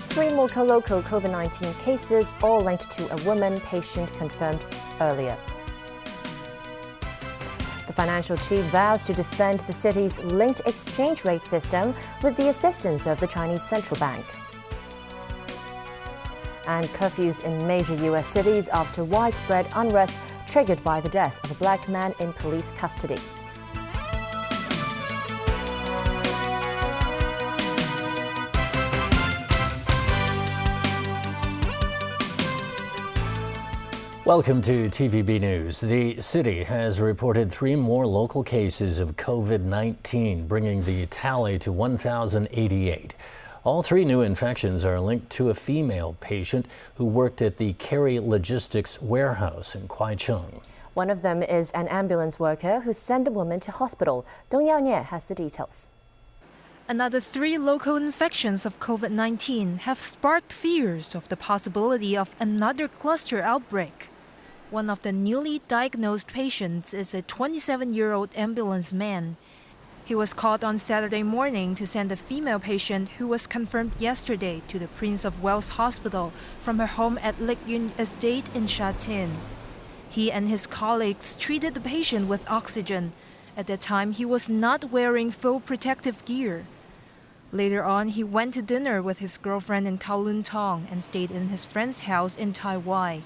Three more local COVID-19 cases, all linked to a woman patient confirmed earlier. The financial chief vows to defend the city's linked exchange rate system with the assistance of the Chinese central bank. And curfews in major U.S. cities after widespread unrest triggered by the death of a black man in police custody. Welcome to TVB News. The city has reported 3 more local cases of COVID-19, bringing the tally to 1,088. All 3 new infections are linked to a female patient who worked at the Kerry Logistics warehouse in Kwaichung. One of them is an ambulance worker who sent the woman to hospital. Dong Yaonye has the details. Another 3 local infections of COVID-19 have sparked fears of the possibility of another cluster outbreak. One of the newly diagnosed patients is a 27-year-old ambulance man. He was called on Saturday morning to send a female patient who was confirmed yesterday to the Prince of Wales Hospital from her home at Lake Yun Estate in Sha Tin. He and his colleagues treated the patient with oxygen. At that time, he was not wearing full protective gear. Later on, he went to dinner with his girlfriend in Kowloon Tong and stayed in his friend's house in Tai Wai.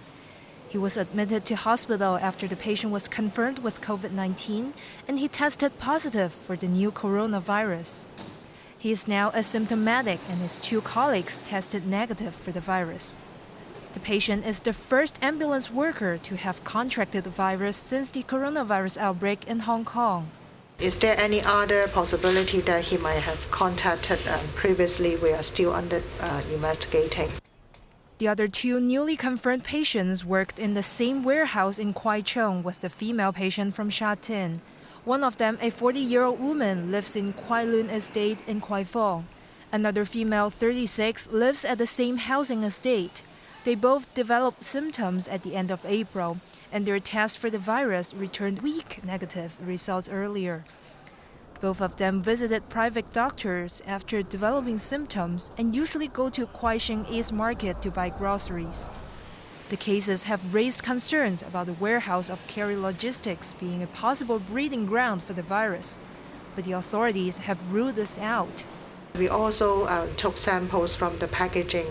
He was admitted to hospital after the patient was confirmed with COVID-19 and he tested positive for the new coronavirus. He is now asymptomatic and his 2 colleagues tested negative for the virus. The patient is the first ambulance worker to have contracted the virus since the coronavirus outbreak in Hong Kong. Is there any other possibility that he might have contacted previously? We are still investigating. The other 2 newly confirmed patients worked in the same warehouse in Kwaichung with the female patient from Sha Tin. One of them, a 40-year-old woman, lives in Kwai Lun Estate in Kwai Fong. Another female, 36, lives at the same housing estate. They both developed symptoms at the end of April, and their test for the virus returned weak negative results earlier. Both of them visited private doctors after developing symptoms and usually go to Kwai Shing East Market to buy groceries. The cases have raised concerns about the warehouse of Kerry Logistics being a possible breeding ground for the virus, but the authorities have ruled this out. We also took samples from the packaging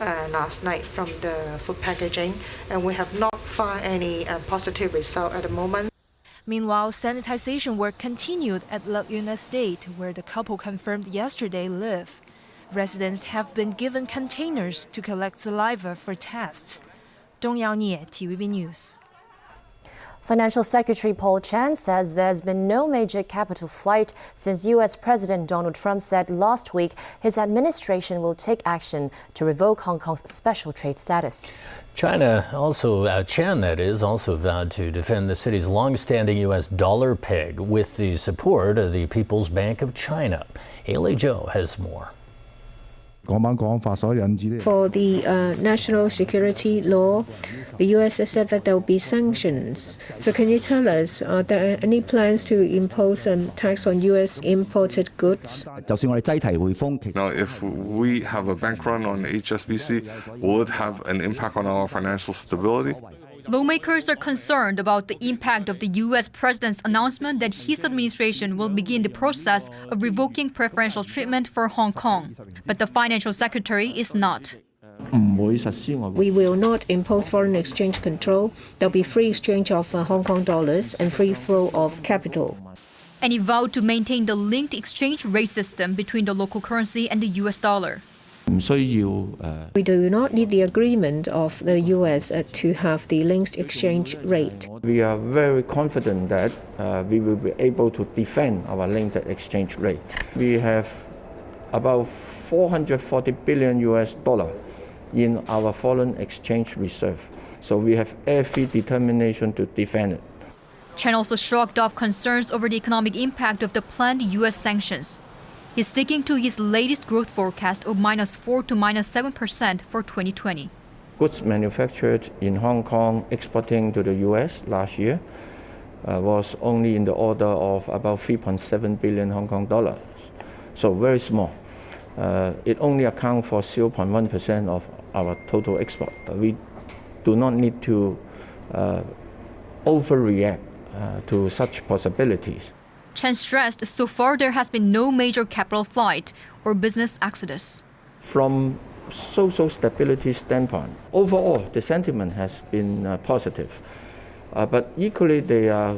last night, from the food packaging, and we have not found any positive result at the moment. Meanwhile, sanitization work continued at Lake Yun Estate, where the couple confirmed yesterday live. Residents have been given containers to collect saliva for tests. Dong Yaonye, TVB News. Financial Secretary Paul Chan says there's been no major capital flight since U.S. President Donald Trump said last week his administration will take action to revoke Hong Kong's special trade status. Chan also vowed to defend the city's long-standing U.S. dollar peg with the support of the People's Bank of China. Haley Zhou has more. For the national security law, the U.S. has said that there will be sanctions. So can you tell us, are there any plans to impose a tax on U.S. imported goods? Now, if we have a bank run on HSBC, will it have an impact on our financial stability? Lawmakers are concerned about the impact of the U.S. president's announcement that his administration will begin the process of revoking preferential treatment for Hong Kong. But the financial secretary is not. We will not impose foreign exchange control. There will be free exchange of Hong Kong dollars and free flow of capital. And he vowed to maintain the linked exchange rate system between the local currency and the U.S. dollar. We do not need the agreement of the U.S. to have the linked exchange rate. We are very confident that we will be able to defend our linked exchange rate. We have about $440 billion in our foreign exchange reserve. So we have every determination to defend it. Chen also shrugged off concerns over the economic impact of the planned U.S. sanctions. He's sticking to his latest growth forecast of -4% to -7% for 2020. Goods manufactured in Hong Kong exporting to the U.S. last year was only in the order of about 3.7 billion Hong Kong dollars, so very small. It only accounts for 0.1% of our total export. We do not need to overreact to such possibilities. Chen stressed so far there has been no major capital flight or business exodus. From social stability standpoint, overall the sentiment has been positive, but equally they are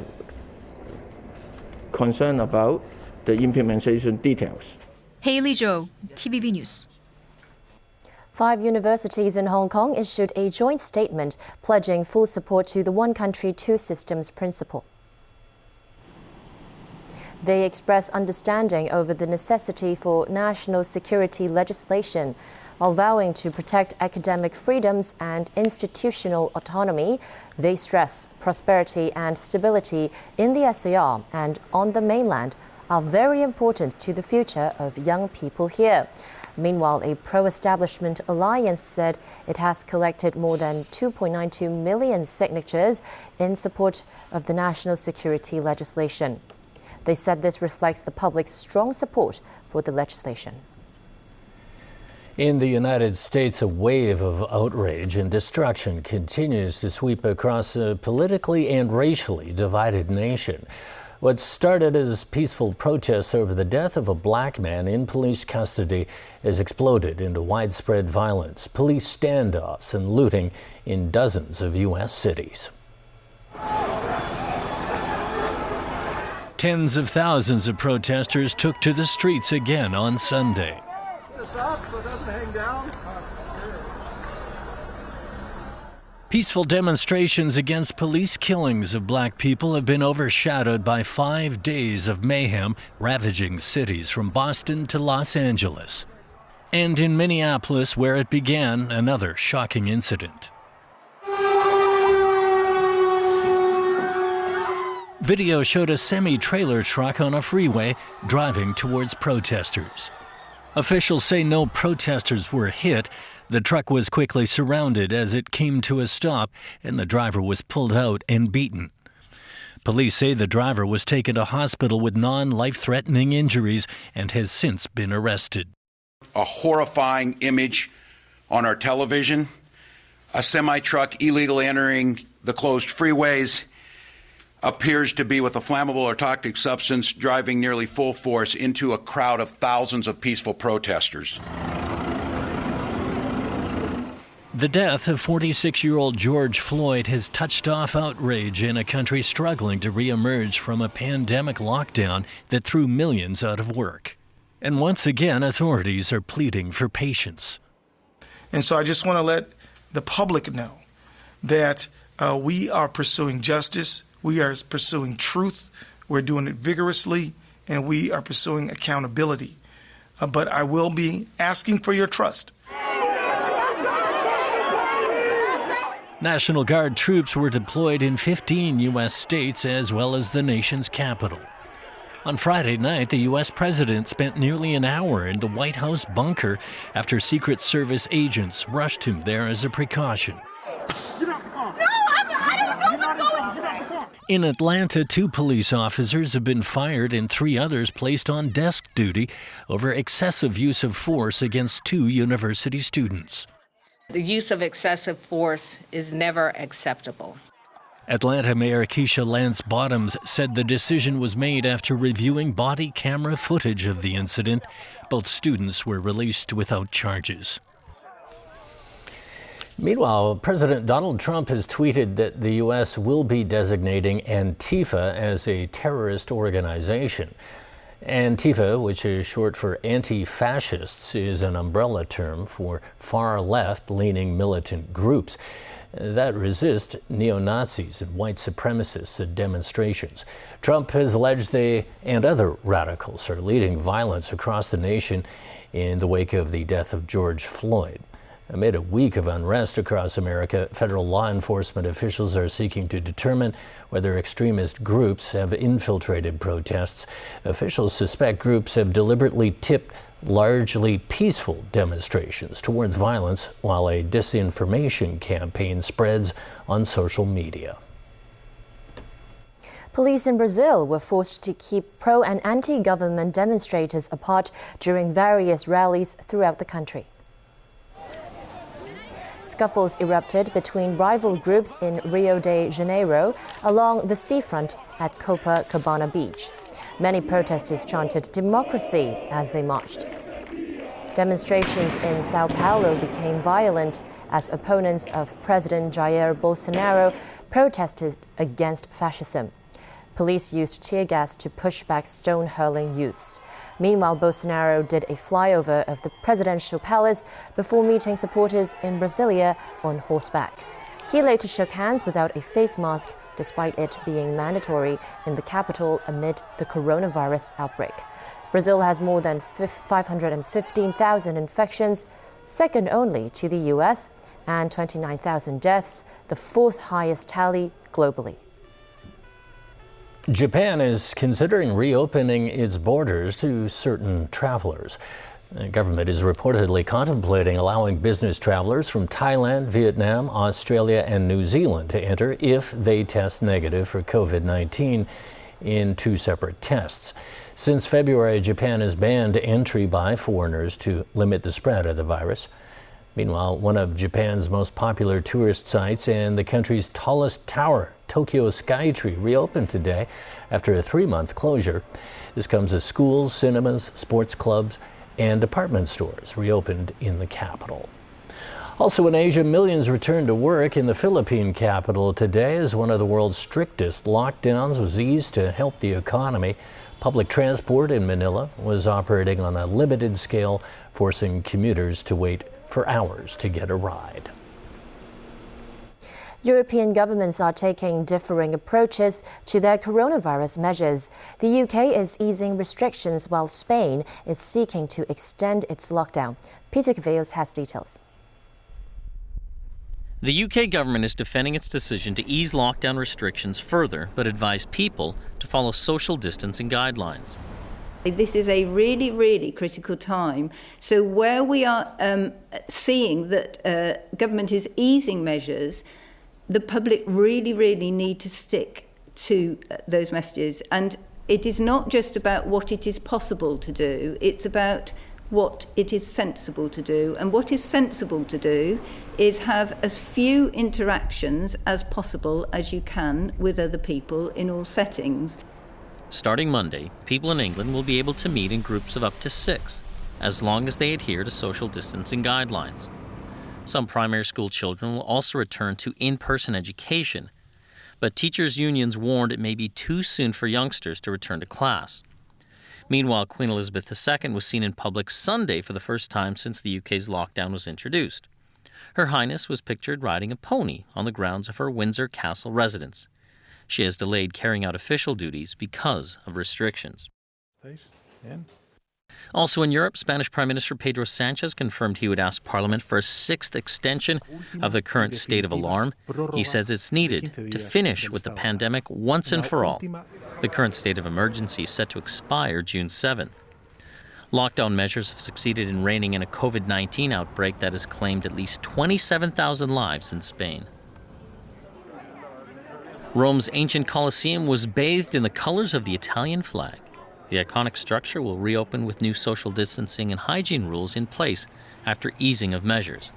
concerned about the implementation details. Haley Zhou, TVB News. 5 universities in Hong Kong issued a joint statement pledging full support to the one country, two systems principle. They express understanding over the necessity for national security legislation, while vowing to protect academic freedoms and institutional autonomy. They stress prosperity and stability in the SAR and on the mainland are very important to the future of young people here. Meanwhile, a pro-establishment alliance said it has collected more than 2.92 million signatures in support of the national security legislation. They said this reflects the public's strong support for the legislation. In the United States, a wave of outrage and destruction continues to sweep across a politically and racially divided nation. What started as peaceful protests over the death of a black man in police custody has exploded into widespread violence, police standoffs, and looting in dozens of U.S. cities. Tens of thousands of protesters took to the streets again on Sunday. Peaceful demonstrations against police killings of black people have been overshadowed by 5 days of mayhem ravaging cities from Boston to Los Angeles. And in Minneapolis, where it began, another shocking incident. Video showed a semi-trailer truck on a freeway driving towards protesters. Officials say no protesters were hit. The truck was quickly surrounded as it came to a stop, and the driver was pulled out and beaten. Police say the driver was taken to hospital with non-life-threatening injuries and has since been arrested. A horrifying image on our television, a semi-truck illegally entering the closed freeways, appears to be with a flammable or toxic substance driving nearly full force into a crowd of thousands of peaceful protesters. The death of 46-year-old George Floyd has touched off outrage in a country struggling to reemerge from a pandemic lockdown that threw millions out of work. And once again, authorities are pleading for patience. And so I just want to let the public know that we are pursuing justice, we are pursuing truth, we're doing it vigorously, and we are pursuing accountability. But I will be asking for your trust. National Guard troops were deployed in 15 U.S. states as well as the nation's capital. On Friday night, the U.S. president spent nearly an hour in the White House bunker after Secret Service agents rushed him there as a precaution. In Atlanta, 2 police officers have been fired and 3 others placed on desk duty over excessive use of force against 2 university students. The use of excessive force is never acceptable. Atlanta Mayor Keisha Lance Bottoms said the decision was made after reviewing body camera footage of the incident. Both students were released without charges. Meanwhile, President Donald Trump has tweeted that the U.S. will be designating Antifa as a terrorist organization. Antifa, which is short for anti-fascists, is an umbrella term for far-left-leaning militant groups that resist neo-Nazis and white supremacists at demonstrations. Trump has alleged they and other radicals are leading violence across the nation in the wake of the death of George Floyd. Amid a week of unrest across America, federal law enforcement officials are seeking to determine whether extremist groups have infiltrated protests. Officials suspect groups have deliberately tipped largely peaceful demonstrations towards violence while a disinformation campaign spreads on social media. Police in Brazil were forced to keep pro- and anti-government demonstrators apart during various rallies throughout the country. Scuffles erupted between rival groups in Rio de Janeiro along the seafront at Copacabana Beach. Many protesters chanted democracy as they marched. Demonstrations in Sao Paulo became violent as opponents of President Jair Bolsonaro protested against fascism. Police used tear gas to push back stone-hurling youths. Meanwhile, Bolsonaro did a flyover of the presidential palace before meeting supporters in Brasilia on horseback. He later shook hands without a face mask, despite it being mandatory in the capital amid the coronavirus outbreak. Brazil has more than 515,000 infections, second only to the US, and 29,000 deaths, the fourth highest tally globally. Japan is considering reopening its borders to certain travelers. The government is reportedly contemplating allowing business travelers from Thailand, Vietnam, Australia, and New Zealand to enter if they test negative for COVID-19 in 2 separate tests. Since February, Japan has banned entry by foreigners to limit the spread of the virus. Meanwhile, one of Japan's most popular tourist sites and the country's tallest tower, Tokyo Skytree, reopened today after a 3-month closure. This comes as schools, cinemas, sports clubs, and department stores reopened in the capital. Also in Asia, millions returned to work in the Philippine capital today as one of the world's strictest lockdowns was eased to help the economy. Public transport in Manila was operating on a limited scale, forcing commuters to wait for hours to get a ride. European governments are taking differing approaches to their coronavirus measures. The UK is easing restrictions while Spain is seeking to extend its lockdown. Peter Cavillos has details. The UK government is defending its decision to ease lockdown restrictions further, but advised people to follow social distancing guidelines. This is a really, really critical time. So where we are seeing that government is easing measures, the public really, really need to stick to those messages. And it is not just about what it is possible to do, it's about what it is sensible to do. And what is sensible to do is have as few interactions as possible as you can with other people in all settings. Starting Monday, people in England will be able to meet in groups of up to 6, as long as they adhere to social distancing guidelines. Some primary school children will also return to in-person education, but teachers' unions warned it may be too soon for youngsters to return to class. Meanwhile, Queen Elizabeth II was seen in public Sunday for the first time since the UK's lockdown was introduced. Her Highness was pictured riding a pony on the grounds of her Windsor Castle residence. She has delayed carrying out official duties because of restrictions. Also in Europe, Spanish Prime Minister Pedro Sanchez confirmed he would ask Parliament for a 6th extension of the current state of alarm. He says it's needed to finish with the pandemic once and for all. The current state of emergency is set to expire June 7th. Lockdown measures have succeeded in reining in a COVID-19 outbreak that has claimed at least 27,000 lives in Spain. Rome's ancient Colosseum was bathed in the colors of the Italian flag. The iconic structure will reopen with new social distancing and hygiene rules in place after easing of measures.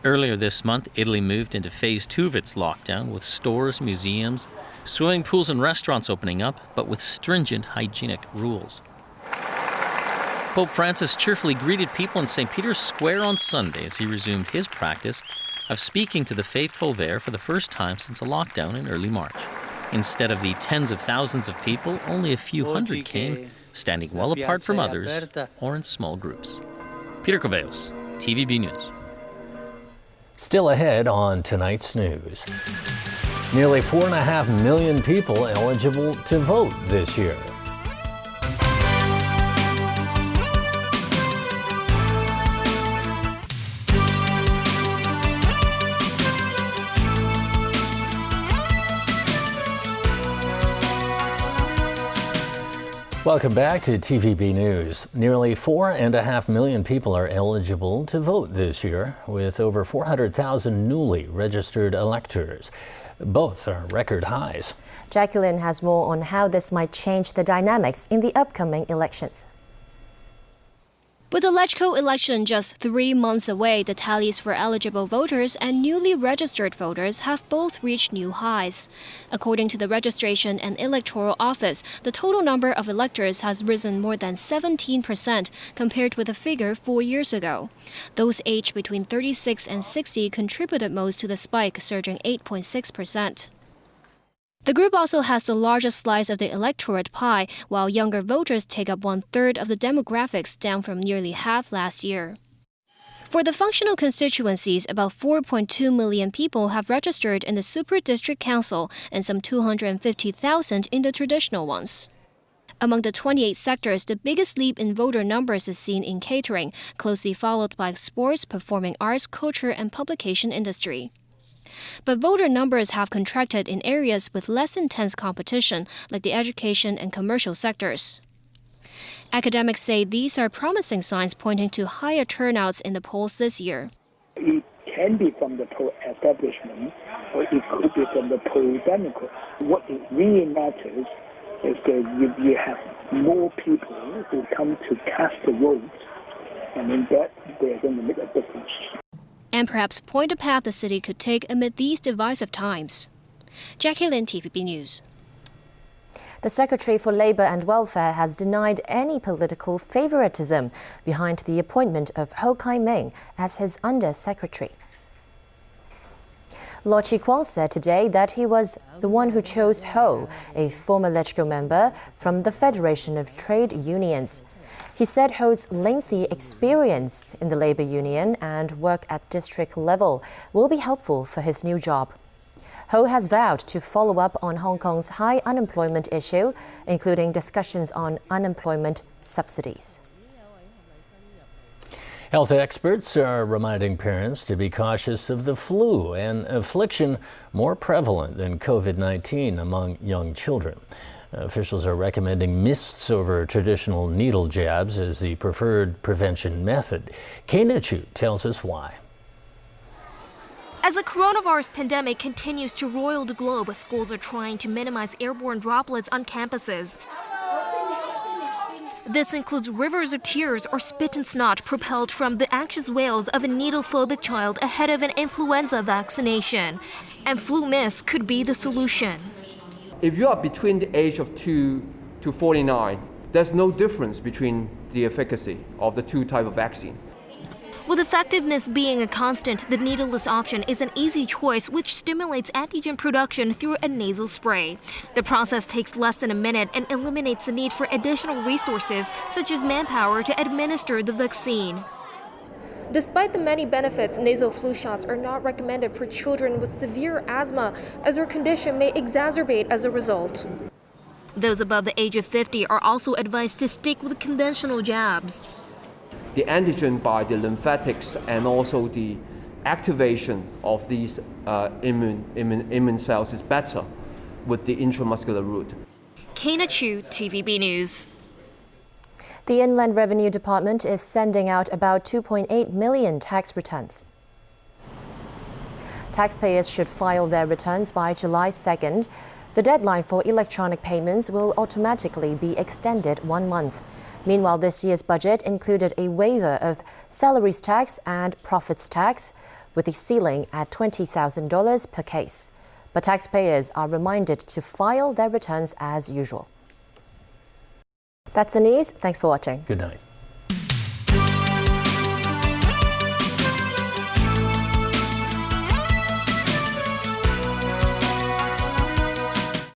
Earlier this month, Italy moved into phase 2 of its lockdown, with stores, museums, swimming pools and restaurants opening up, but with stringent hygienic rules. Pope Francis cheerfully greeted people in St. Peter's Square on Sunday as he resumed his practice of speaking to the faithful there for the first time since a lockdown in early March. Instead of the tens of thousands of people, only a few hundred came, standing well apart from others or in small groups. Peter Cavillos, TVB News. Still ahead on tonight's news. Nearly 4.5 million people eligible to vote this year. Welcome back to TVB News. Nearly 4.5 million people are eligible to vote this year, with over 400,000 newly registered electors. Both are record highs. Jacqueline has more on how this might change the dynamics in the upcoming elections. With the LegCo election just 3 months away, the tallies for eligible voters and newly registered voters have both reached new highs. According to the Registration and Electoral Office, the total number of electors has risen more than 17% compared with the figure 4 years ago. Those aged between 36 and 60 contributed most to the spike, surging 8.6%. The group also has the largest slice of the electorate pie, while younger voters take up 1/3 of the demographics, down from nearly half last year. For the functional constituencies, about 4.2 million people have registered in the Super District Council and some 250,000 in the traditional ones. Among the 28 sectors, the biggest leap in voter numbers is seen in catering, closely followed by sports, performing arts, culture, and publication industry. But voter numbers have contracted in areas with less intense competition, like the education and commercial sectors. Academics say these are promising signs pointing to higher turnouts in the polls this year. It can be from the pro-establishment, or it could be from the pro-Democrat. What it really matters is that if you have more people who come to cast the vote, and in that they're going to make a difference. And perhaps point a path the city could take amid these divisive times. Jackie Lin, TVB News. The Secretary for Labour and Welfare has denied any political favoritism behind the appointment of Ho Kai-ming as his Under-Secretary. Lo Chi-kwang said today that he was the one who chose Ho, a former LegCo member, from the Federation of Trade Unions. He said Ho's lengthy experience in the labor union and work at district level will be helpful for his new job. Ho has vowed to follow up on Hong Kong's high unemployment issue, including discussions on unemployment subsidies. Health experts are reminding parents to be cautious of the flu, an affliction more prevalent than COVID-19 among young children. Officials are recommending mists over traditional needle jabs as the preferred prevention method. Kaina Chu tells us why. As the coronavirus pandemic continues to roil the globe, schools are trying to minimize airborne droplets on campuses. This includes rivers of tears or spit and snot propelled from the anxious wails of a needle-phobic child ahead of an influenza vaccination. And flu mists could be the solution. If you are between the age of 2 to 49, there's no difference between the efficacy of the two types of vaccine. With effectiveness being a constant, the needleless option is an easy choice which stimulates antigen production through a nasal spray. The process takes less than a minute and eliminates the need for additional resources, such as manpower, to administer the vaccine. Despite the many benefits, nasal flu shots are not recommended for children with severe asthma, as their condition may exacerbate as a result. Those above the age of 50 are also advised to stick with conventional jabs. The antigen by the lymphatics and also the activation of these immune cells is better with the intramuscular route. Kaina Chu, TVB News. The Inland Revenue Department is sending out about 2.8 million tax returns. Taxpayers should file their returns by July 2nd. The deadline for electronic payments will automatically be extended 1 month. Meanwhile, this year's budget included a waiver of salaries tax and profits tax, with a ceiling at $20,000 per case. But taxpayers are reminded to file their returns as usual. That's the news. Thanks for watching. Good night.